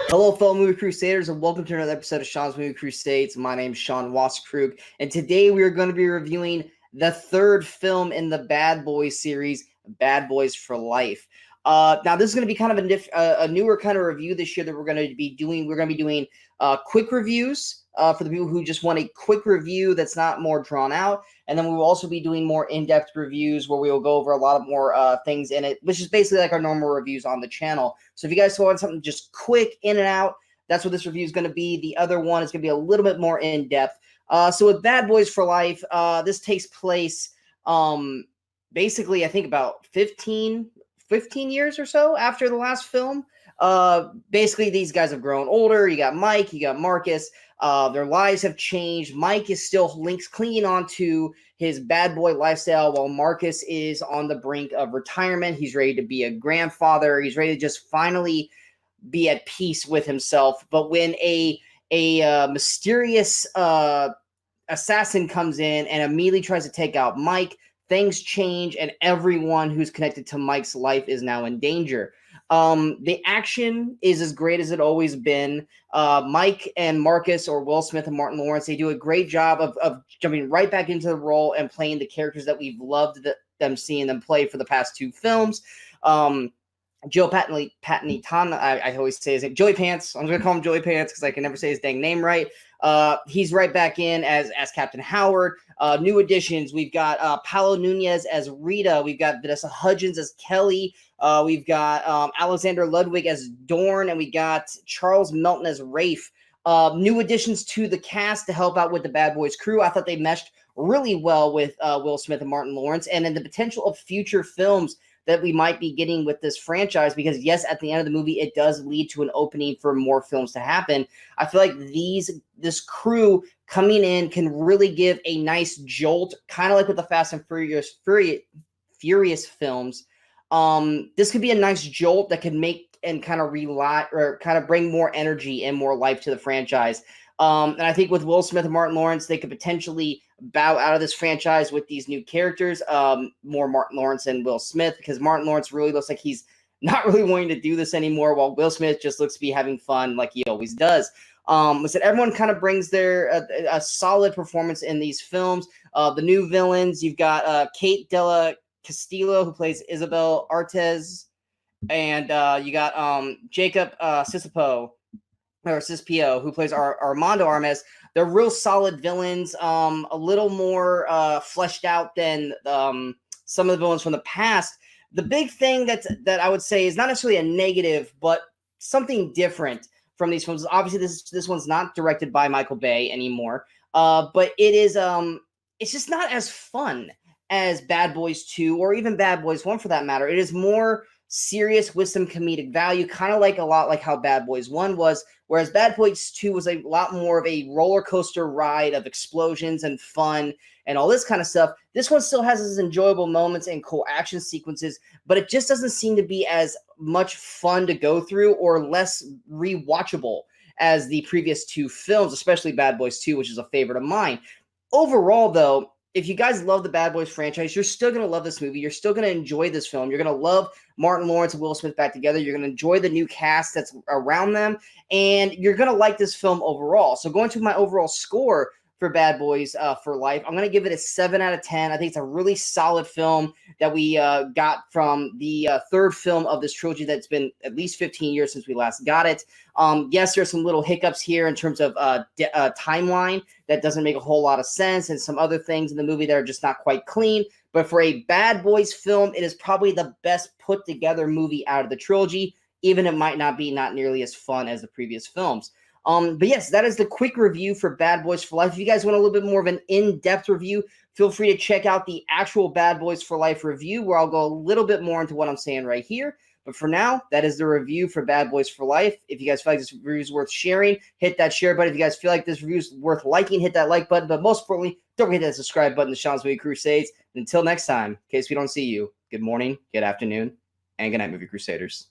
Hello, fellow Movie Crusaders, and welcome to another episode of Sean's Movie Crusades. My name is Sean Waskrug, and today we are going to be reviewing the third film in the Bad Boys series, Bad Boys for Life. Now, this is going to be kind of a newer kind of review this year that we're going to be doing. We're going to be doing quick reviews for the people who just want a quick review that's not more drawn out. And then we will also be doing more in-depth reviews where we will go over a lot of more things in it, which is basically like our normal reviews on the channel. So if you guys want something just quick, in and out, that's what this review is going to be. The other one is going to be a little bit more in-depth. So with Bad Boys for Life, this takes place basically, I think, about 15 years or so after the last film. Basically, these guys have grown older. You got Mike, you got Marcus. Their lives have changed. Mike is still clinging on to his bad boy lifestyle while Marcus is on the brink of retirement. He's ready to be a grandfather. He's ready to just finally be at peace with himself. But when a mysterious assassin comes in and immediately tries to take out Mike, things change, and everyone who's connected to Mike's life is now in danger. The action is as great as it always been. Mike and Marcus, or Will Smith and Martin Lawrence, they do a great job of jumping right back into the role and playing the characters that we've loved them seeing them play for the past two films. Joe Patton, I always say his name, Joey Pants. I'm going to call him Joey Pants because I can never say his dang name right. He's right back in as Captain Howard. New additions, we've got Paolo Nunez as Rita. We've got Vanessa Hudgens as Kelly. We've got Alexander Ludwig as Dorn, and we got Charles Melton as Rafe. New additions to the cast to help out with the Bad Boys crew. I thought they meshed really well with Will Smith and Martin Lawrence, and in the potential of future films that we might be getting with this franchise, because yes, at the end of the movie, it does lead to an opening for more films to happen. I feel like this crew coming in can really give a nice jolt, kind of like with the Fast and Furious films. This could be a nice jolt that could make and kind of bring more energy and more life to the franchise. And I think with Will Smith and Martin Lawrence, they could potentially bow out of this franchise with these new characters, more Martin Lawrence and Will Smith, because Martin Lawrence really looks like he's not really wanting to do this anymore, while Will Smith just looks to be having fun like he always does. Listen, everyone kind of brings their a solid performance in these films. The new villains, you've got Kate Della Castillo, who plays Isabel Artes, and you got Jacob Cispio, who plays Armando Armes. They're real solid villains, a little more fleshed out than some of the villains from the past. The big thing that I would say is not necessarily a negative, but something different from these films. Obviously, this one's not directed by Michael Bay anymore, but it is it's just not as fun as Bad Boys 2 or even Bad Boys 1 for that matter. It is more serious with some comedic value, kind of like a lot like how Bad Boys 1 was, whereas Bad Boys 2 was a lot more of a roller coaster ride of explosions and fun and all this kind of stuff. This one still has its enjoyable moments and cool action sequences, but it just doesn't seem to be as much fun to go through or less rewatchable as the previous two films, especially Bad Boys 2, which is a favorite of mine. Overall, though, if you guys love the Bad Boys franchise, you're still going to love this movie. You're still going to enjoy this film. You're going to love Martin Lawrence and Will Smith back together. You're going to enjoy the new cast that's around them, and you're going to like this film overall. So going to my overall score for Bad Boys for Life, I'm going to give it a 7 out of 10. I think it's a really solid film that we got from the third film of this trilogy that's been at least 15 years since we last got it. Yes, there's some little hiccups here in terms of timeline that doesn't make a whole lot of sense, and some other things in the movie that are just not quite clean. But for a Bad Boys film, it is probably the best put together movie out of the trilogy, even it might not be nearly as fun as the previous films. But yes, that is the quick review for Bad Boys for Life. If you guys want a little bit more of an in-depth review, feel free to check out the actual Bad Boys for Life review, where I'll go a little bit more into what I'm saying right here. But for now, that is the review for Bad Boys for Life. If you guys feel like this review is worth sharing, hit that share button. If you guys feel like this review is worth liking, hit that like button. But most importantly, don't forget that subscribe button to Sean's Movie Crusades. And until next time, in case we don't see you, good morning, good afternoon, and good night, Movie Crusaders.